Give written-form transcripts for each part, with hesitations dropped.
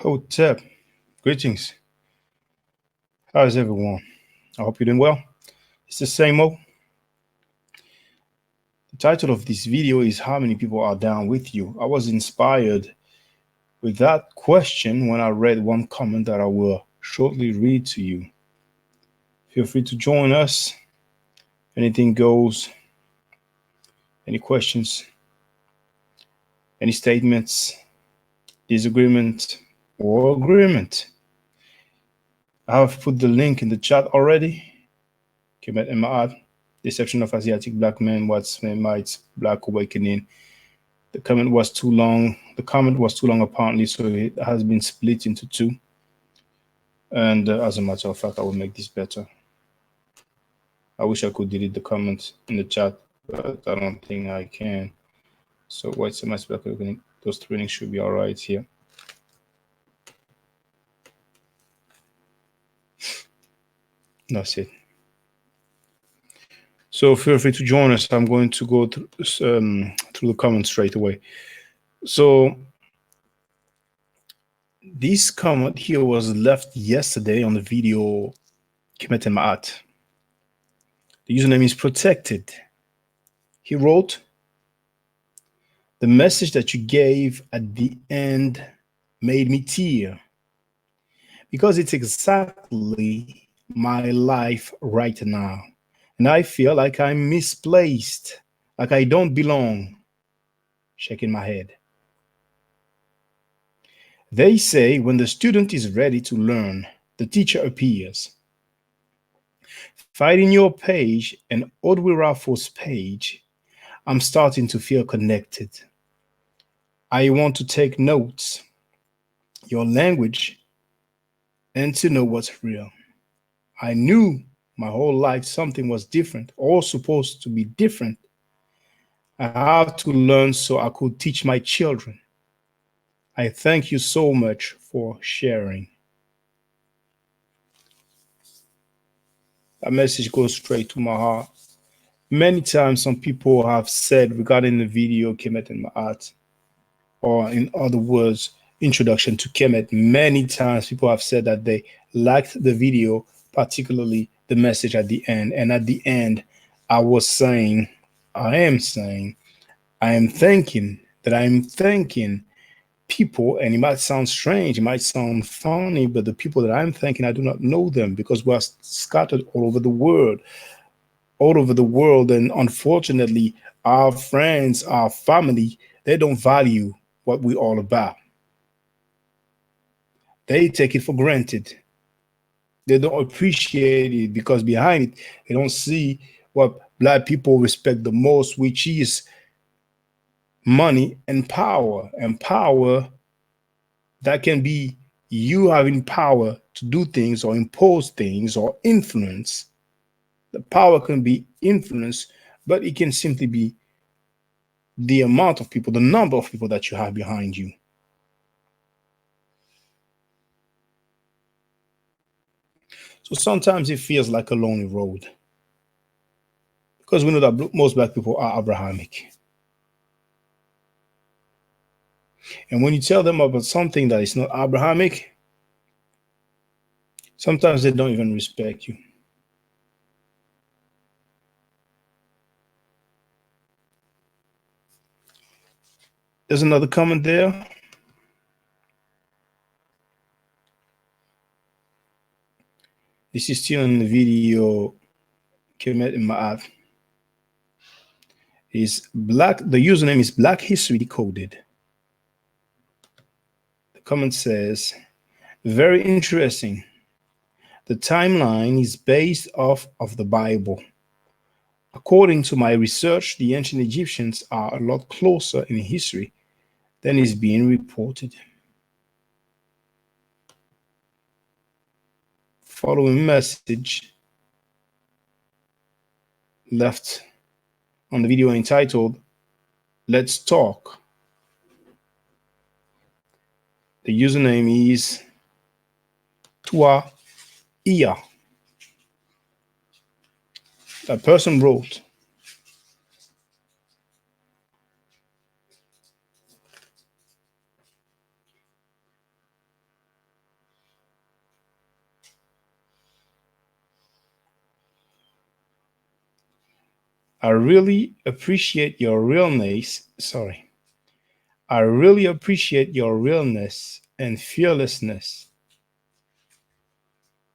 Hotep, greetings. How's everyone? I hope you're doing well. It's the same old. The title of this video is How Many People Are Down With You? I was inspired with that question when I read one comment that I will shortly read to you. Feel free to join us. Anything goes. Any questions? Any statements? Disagreement or agreement? I have put the link in the chat already. Kemet Ema'at, Deception of Asiatic Black Men, What's Mites, Black Awakening. The comment was too long. The comment was too long apparently, so it has been split into two. And as a matter of fact, I will make this better. I wish I could delete the comment in the chat, but I don't think I can. So White Mites, Black Awakening, those three links should be all right here. That's it. So feel free to join us. I'm going to go through the comments straight away. So this comment here was left yesterday on the video Kemet Ema'at. The username is protected. He wrote, "The message that you gave at the end made me tear because it's exactly my life right now. And I feel like I'm misplaced, like I don't belong." Shaking my head. They say when the student is ready to learn, the teacher appears. Finding your page and Audrey Raffles' page, I'm starting to feel connected. I want to take notes, your language, and to know what's real. I knew my whole life something was different, or supposed to be different. I have to learn so I could teach my children. I thank you so much for sharing. That message goes straight to my heart. Many times some people have said regarding the video Kemet Ema'at, or in other words, introduction to Kemet, many times people have said that they liked the video, particularly the message at the end. And at the end, I am saying, I am thinking that I'm thanking people, and it might sound strange, it might sound funny, but the people that I'm thanking, I do not know them because we are scattered all over the world. And unfortunately, our friends, our family, they don't value what we're all about. They take it for granted. They don't appreciate it because behind it, they don't see what Black people respect the most, which is money and power. And power, that can be you having power to do things or impose things or influence. The power can be influence, but it can simply be the amount of people, the number of people that you have behind you. So sometimes it feels like a lonely road because we know that most Black people are Abrahamic. And when you tell them about something that is not Abrahamic, sometimes they don't even respect you. There's another comment there. This is still in the video Kemet Ema'at. Is Black, the username is Black History Decoded. The comment says, very interesting. The timeline is based off of the Bible. According to my research, the ancient Egyptians are a lot closer in history than is being reported. Following message left on the video entitled, Let's Talk. The username is Tua Iya. That person wrote, I really appreciate your realness. Sorry. I really appreciate your realness and fearlessness.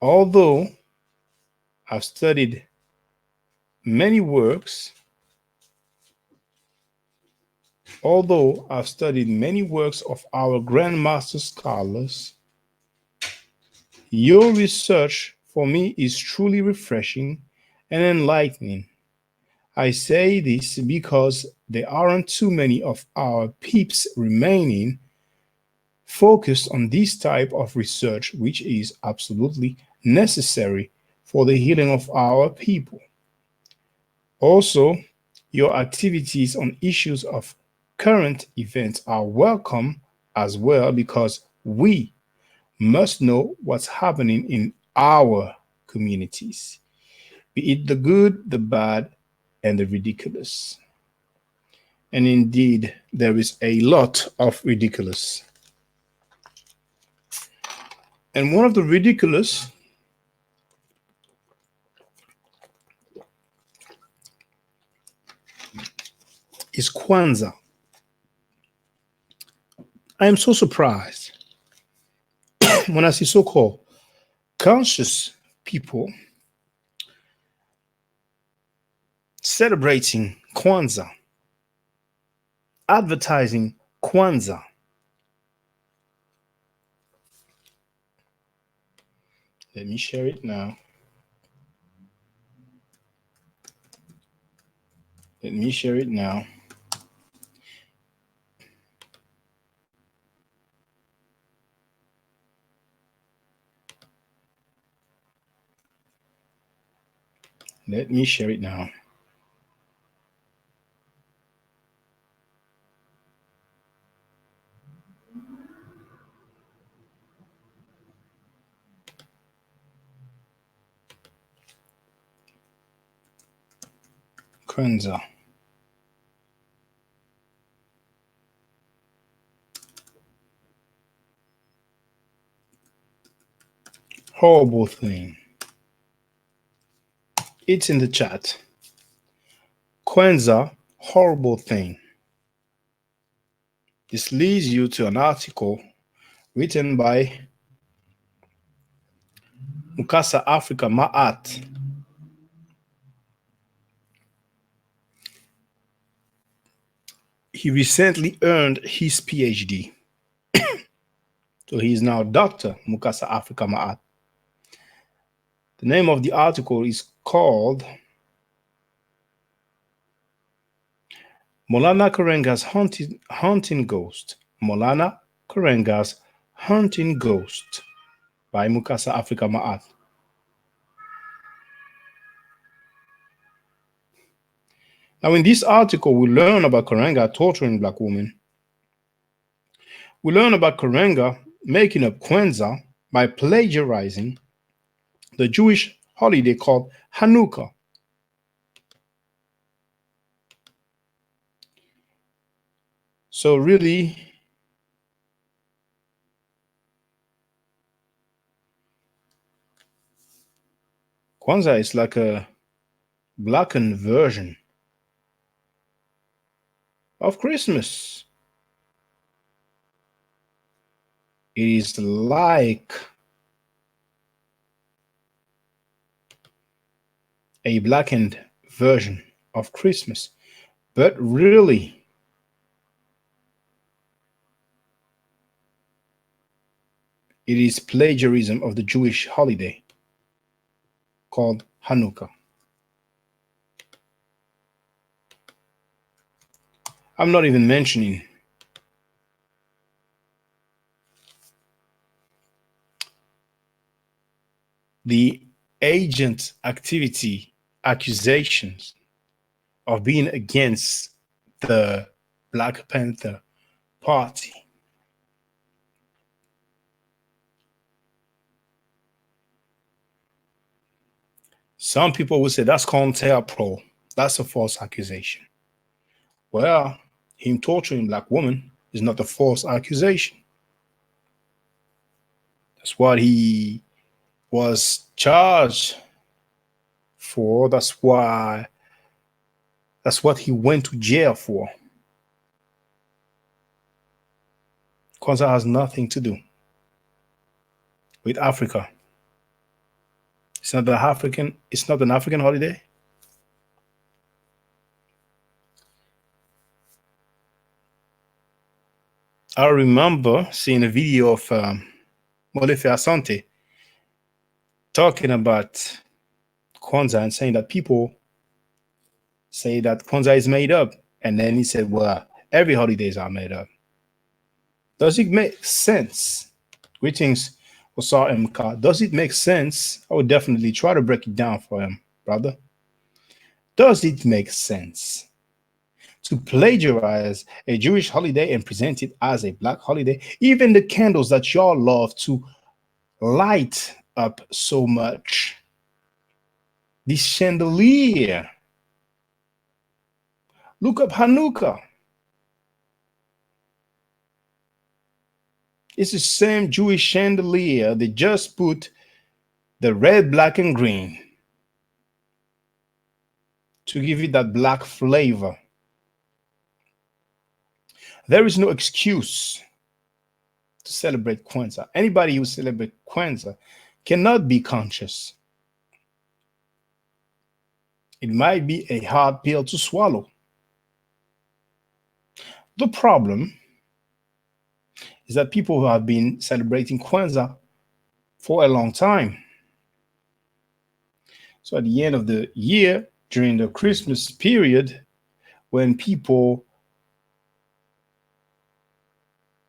Although I've studied many works, although I've studied many works of our grandmaster scholars, your research for me is truly refreshing and enlightening. I say this because there aren't too many of our peeps remaining focused on this type of research, which is absolutely necessary for the healing of our people. Also, your activities on issues of current events are welcome as well because we must know what's happening in our communities, be it the good, the bad, and the ridiculous. And indeed, there is a lot of ridiculous. And one of the ridiculous is Kwanzaa. I am so surprised when I see so called conscious people celebrating Kwanzaa, advertising Kwanzaa. Let me share it now. Let me share it now. Let me share it now. Kwanzaa. Horrible thing. It's in the chat. Kwanzaa, horrible thing. This leads you to an article written by Mukasa Africa Ma'at. He recently earned his PhD. So he is now Dr. Mukasa Africa Ma'at. The name of the article is called Molana Karenga's Hunting Ghost. Molana Karenga's Hunting Ghost by Mukasa Africa Ma'at. Now, in this article, we learn about Karenga torturing black women. We learn about Karenga making up Kwanzaa by plagiarizing the Jewish holiday called Hanukkah. So really, Kwanzaa is like a blackened version of Christmas. It is like a blackened version of Christmas, but really, it is plagiarism of the Jewish holiday called Hanukkah. I'm not even mentioning the agent activity accusations of being against the Black Panther Party. Some people would say that's COINTELPRO. That's a false accusation. Well, him torturing black women is not a false accusation. That's what he was charged for. That's why That's what he went to jail for. Kwanzaa has nothing to do with Africa. It's not an African holiday. I remember seeing a video of Molefe Asante talking about Kwanzaa and saying that people say that Kwanzaa is made up. And then he said, well, every holidays are made up. Does it make sense? Greetings, Osar MK. Does it make sense? I would definitely try to break it down for him, brother. Does it make sense to plagiarize a Jewish holiday and present it as a black holiday? Even the candles that y'all love to light up so much. This chandelier. Look up Hanukkah. It's the same Jewish chandelier. They just put the red, black, and green to give it that black flavor. There is no excuse to celebrate Kwanzaa. Anybody who celebrates Kwanzaa cannot be conscious. It might be a hard pill to swallow. The problem is that people who have been celebrating Kwanzaa for a long time. So at the end of the year, during the Christmas period, when people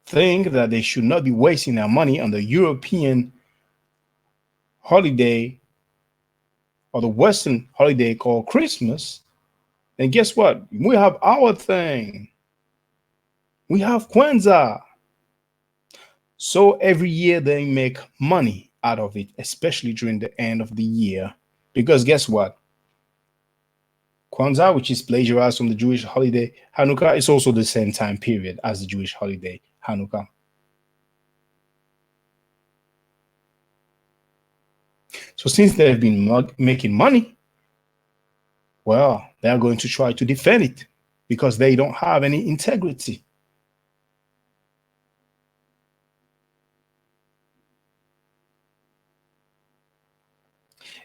think that they should not be wasting their money on the European holiday or the Western holiday called Christmas, then guess what? We have our thing. We have Kwanzaa. So every year they make money out of it, especially during the end of the year. Because guess what? Kwanzaa, which is plagiarized from the Jewish holiday Hanukkah, is also the same time period as the Jewish holiday Hanukkah. So since they've been making money, well, they're going to try to defend it because they don't have any integrity.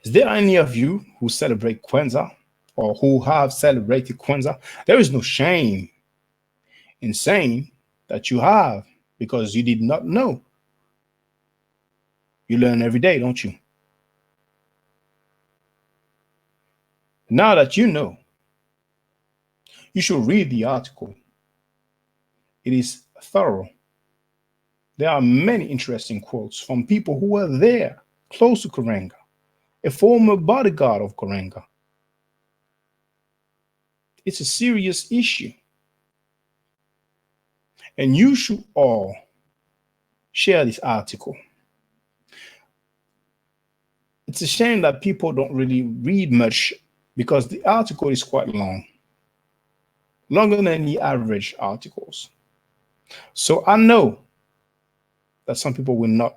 Is there any of you who celebrate Kwanzaa or who have celebrated Kwanzaa? There is no shame in saying that you have because you did not know. You learn every day, don't you? Now that you know, you should read the article. It is thorough. There are many interesting quotes from people who were there, close to Karenga, a former bodyguard of Karenga. It's a serious issue. And you should all share this article. It's a shame that people don't really read much because the article is quite long, longer than the average articles. So I know that some people will not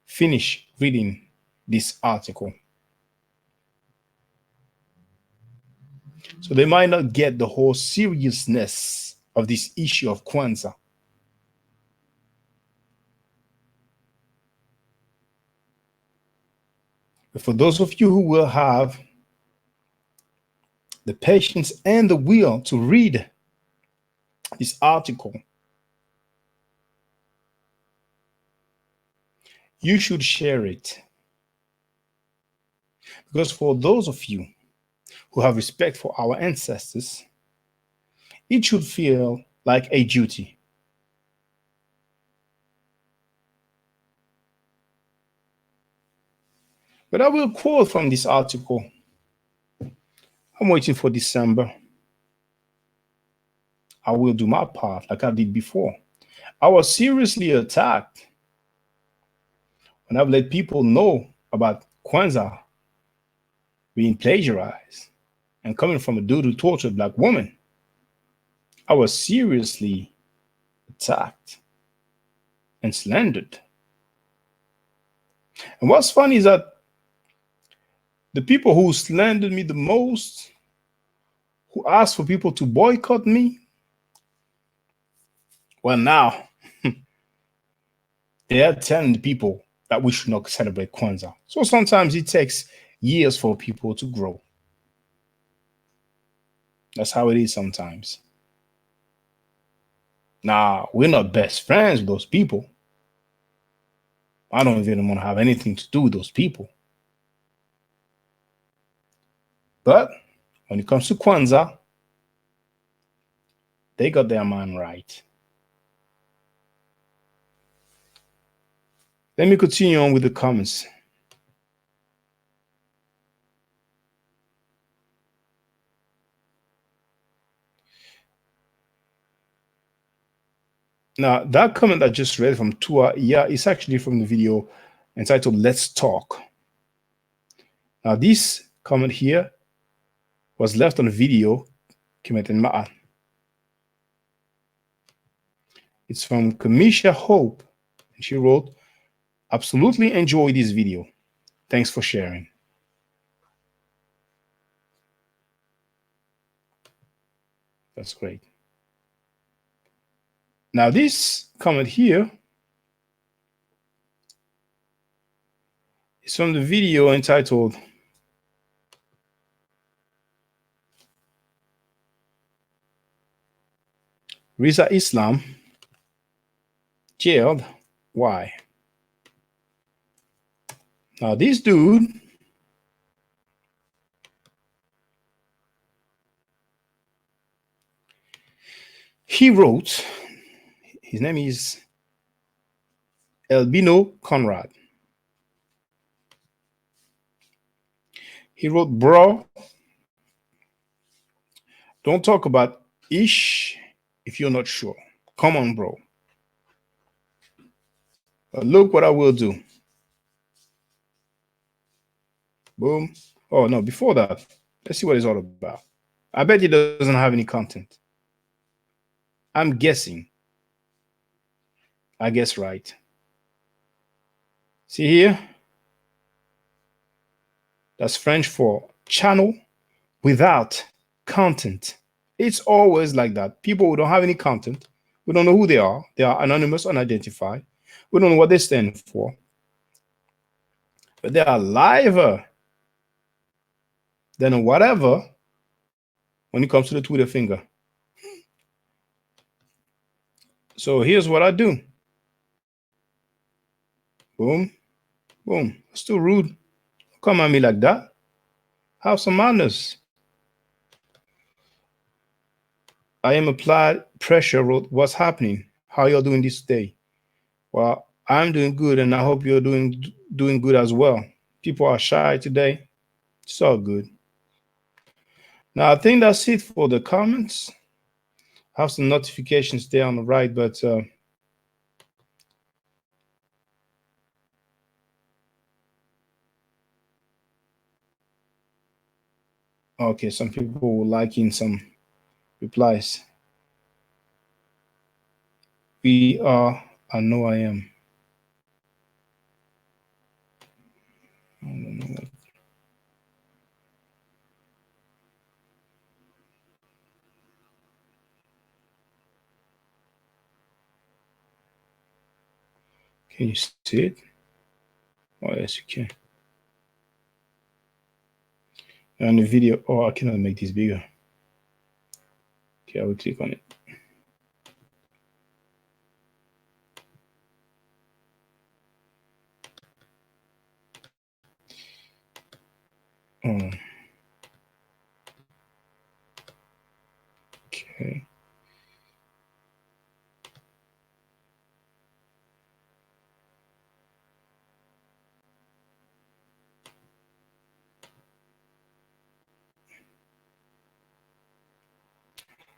finish reading this article. So they might not get the whole seriousness of this issue of Kwanzaa. But for those of you who will have the patience and the will to read this article, you should share it. Because for those of you who have respect for our ancestors, it should feel like a duty. But I will quote from this article. I'm waiting for December. I will do my part like I did before. I was seriously attacked when I've let people know about Kwanzaa being plagiarized and coming from a dude who tortured black women. I was seriously attacked and slandered. And what's funny is that the people who slandered me the most who asked for people to boycott me. Well, now they are telling people that we should not celebrate Kwanzaa. So sometimes it takes years for people to grow. That's how it is sometimes. Now, we're not best friends with those people. I don't even want to have anything to do with those people. But when it comes to Kwanzaa, they got their mind right. Let me continue on with the comments. Now, that comment I just read from Tua, yeah, it's actually from the video entitled Let's Talk. Now, this comment here was left on a video, Kimetin Ma'an. It's from Kamisha Hope, and she wrote, absolutely enjoy this video. Thanks for sharing. That's great. Now, this comment here is from the video entitled Riza Islam jailed. Why? Now, this dude he wrote, his name is Albino Conrad. He wrote, bro, don't talk about ish if you're not sure. Come on, bro. But look what I will do. Boom. Oh, no, before that, let's see what it's all about. I bet he doesn't have any content. I'm guessing. I guess right. See here? That's French for channel without content. It's always like that. People who don't have any content, we don't know who they are anonymous, unidentified. We don't know what they stand for. But they are liver than whatever when it comes to the Twitter finger. So here's what I do. Boom, boom. It's too rude. Don't come at me like that. Have some manners. I am applied pressure. Wrote, what's happening? How y'all doing this day? Well, I'm doing good, and I hope you're doing good as well. People are shy today. It's all good. Now, I think that's it for the comments. I have some notifications there on the right, but okay, some people were liking some replies. We are, I know I am. I don't know what. Can you see it? Oh, yes, you can. And the video, oh, I cannot make this bigger. Okay, I will click on it. Okay.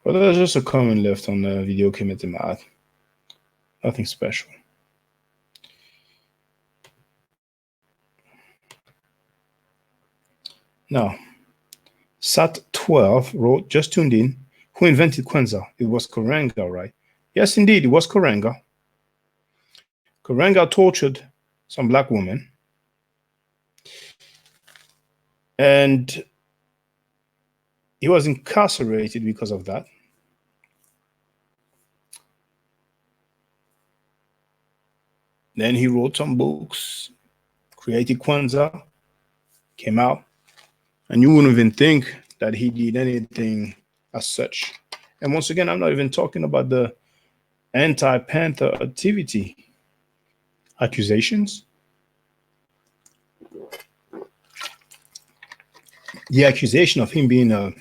Well, there's just a comment left on the video Kimetin Ma'an. Nothing special. Now, Sat12 wrote, just tuned in. Who invented Kwanzaa? It was Karenga, right? Yes, indeed, it was Karenga. Karenga tortured some black women. And He was incarcerated because of that. Then he wrote some books, created Kwanzaa, came out, and you wouldn't even think that he did anything as such. And once again, I'm not even talking about the anti-Panther activity accusations. The accusation of him being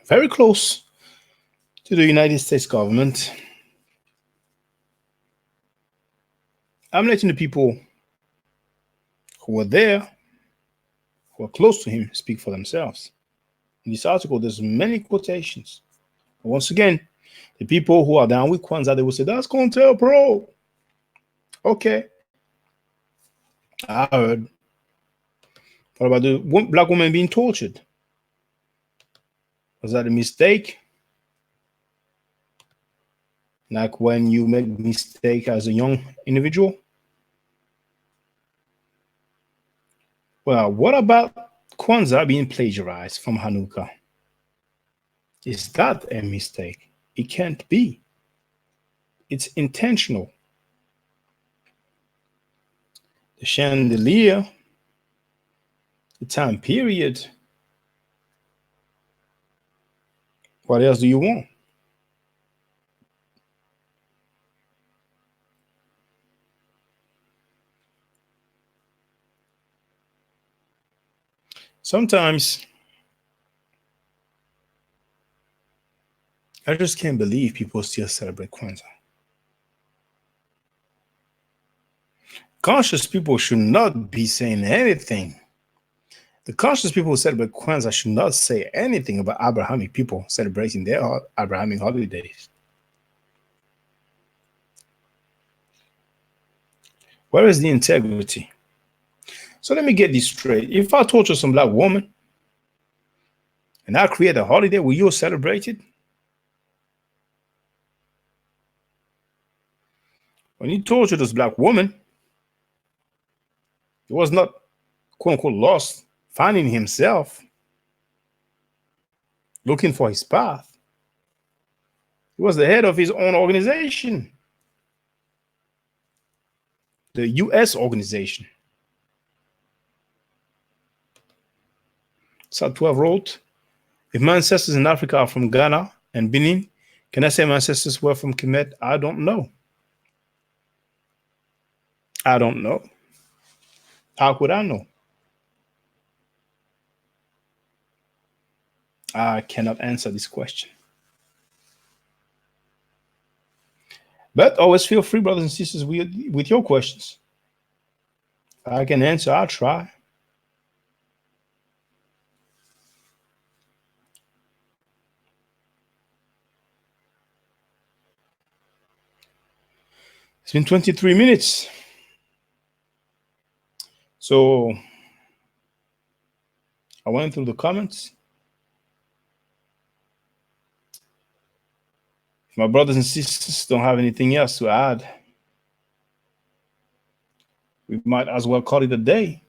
very close to the United States government. I'm letting the people who were there, who are close to him, speak for themselves. In this article, there's many quotations. Once again, the people who are down with Kwanzaa, they will say, that's COINTELPRO. Okay. I heard. What about the black woman being tortured? Was that a mistake? Like when you make mistake as a young individual? Well, what about Kwanzaa being plagiarized from Hanukkah? Is that a mistake? It can't be. It's intentional. The chandelier, the time period. What else do you want? Sometimes I just can't believe people still celebrate Kwanzaa. Conscious people should not be saying anything. The conscious people who celebrate Kwanzaa should not say anything about Abrahamic people celebrating their Abrahamic holidays. Where is the integrity? So let me get this straight. If I torture some black woman and I create a holiday, will you celebrate it? When he tortured this black woman, he was not, quote unquote, lost, finding himself, looking for his path. He was the head of his own organization, the US organization. So 12 wrote, if my ancestors in Africa are from Ghana and Benin, can I say my ancestors were from Kemet? I don't know. I don't know. How could I know? I cannot answer this question. But always feel free, brothers and sisters, with your questions. If I can answer, I'll try. It's been 23 minutes. So I went through the comments. If my brothers and sisters don't have anything else to add, we might as well call it a day.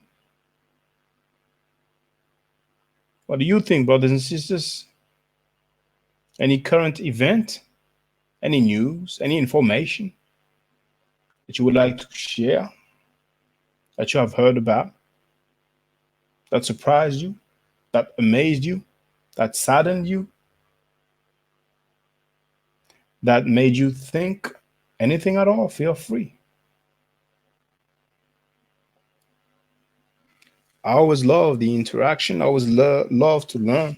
What do you think, brothers and sisters? Any current event? Any news? Any information that you would like to share that you have heard about, that surprised you, that amazed you, that saddened you, that made you think anything at all? Feel free. I always love the interaction. I always love to learn.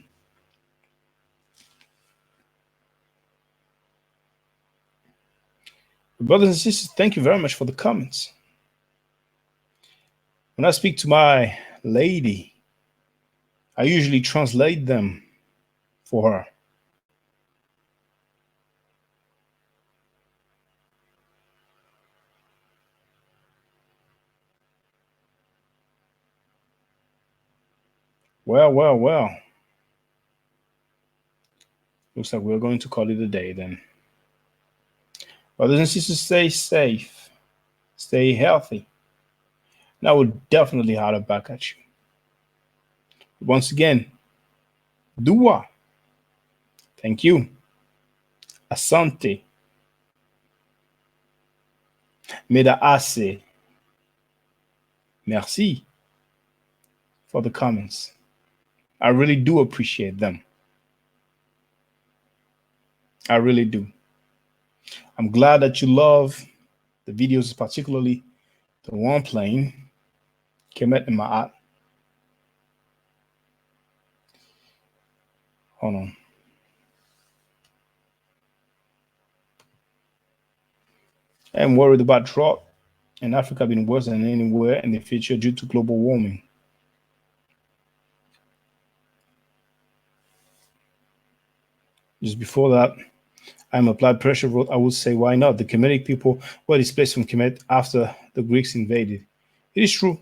Brothers and sisters, thank you very much for the comments. When I speak to my lady, I usually translate them for her. Well. Looks like we're going to call it a day then. Brothers and sisters, stay safe, stay healthy. And I will definitely holler back at you. Once again, Dua, thank you. Asante, Meda Ase, merci for the comments. I really do appreciate them. I really do. I'm glad that you love the videos, particularly the one playing Kemet in Ma'at. Hold on. I'm worried about drought in Africa being worse than anywhere in the future due to global warming. Just before that, I'm applied pressure wrote, I would say, why not? The Kemetic people were displaced from Kemet after the Greeks invaded. It is true.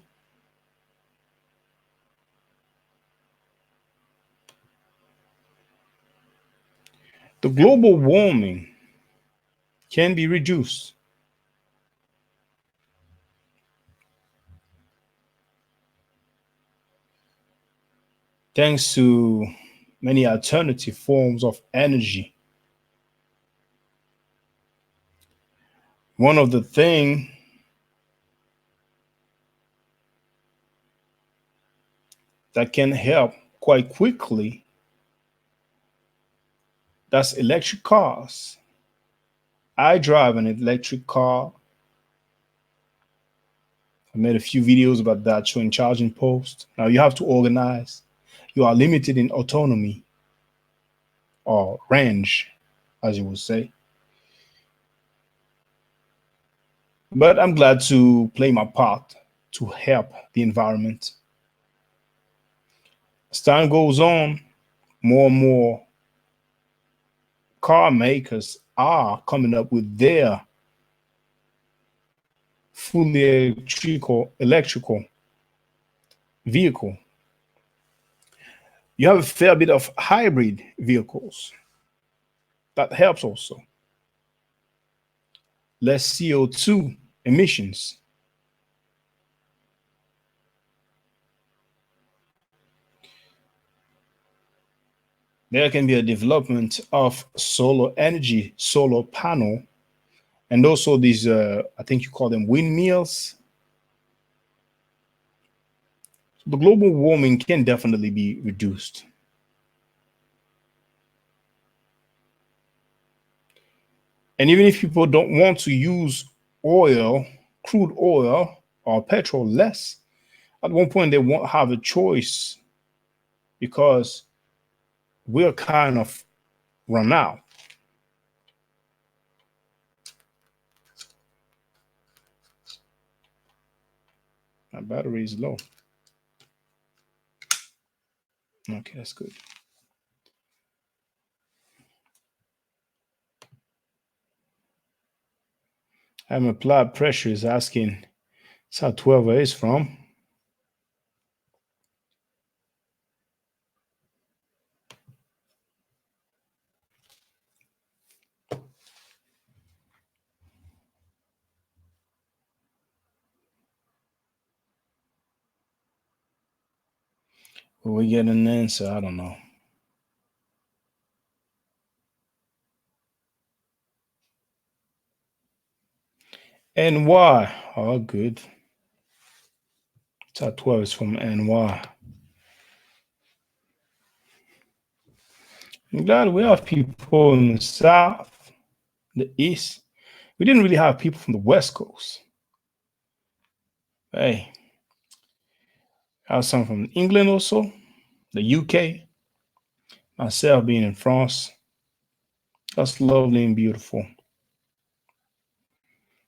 The global warming can be reduced thanks to many alternative forms of energy. One of the things that can help quite quickly, that's electric cars. I drive an electric car. I made a few videos about that showing charging posts. Now you have to organize. You are limited in autonomy or range, as you would say. But I'm glad to play my part to help the environment. As time goes on, more and more car makers are coming up with their fully electrical vehicle. You have a fair bit of hybrid vehicles. That helps also. Less CO2 emissions. There can be a development of solar energy, solar panel, and also these, I think you call them windmills. The global warming can definitely be reduced. And even if people don't want to use oil, crude oil or petrol less, at one point they won't have a choice because we're kind of run out. My battery is low. Okay, that's good. I'm applied pressure is asking South 12 where is from. Will we get an answer? I don't know. NY. Oh, good. Top 12 is from NY. I'm glad we have people in the South, the East. We didn't really have people from the West Coast. Hey, I have some from England also, the UK, myself being in France. That's lovely and beautiful.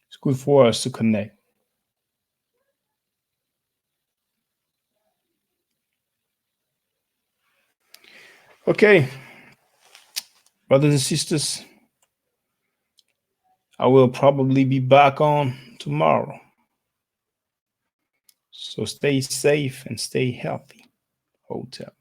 It's good for us to connect. Okay, brothers and sisters, I will probably be back on tomorrow. So stay safe and stay healthy. Hotel.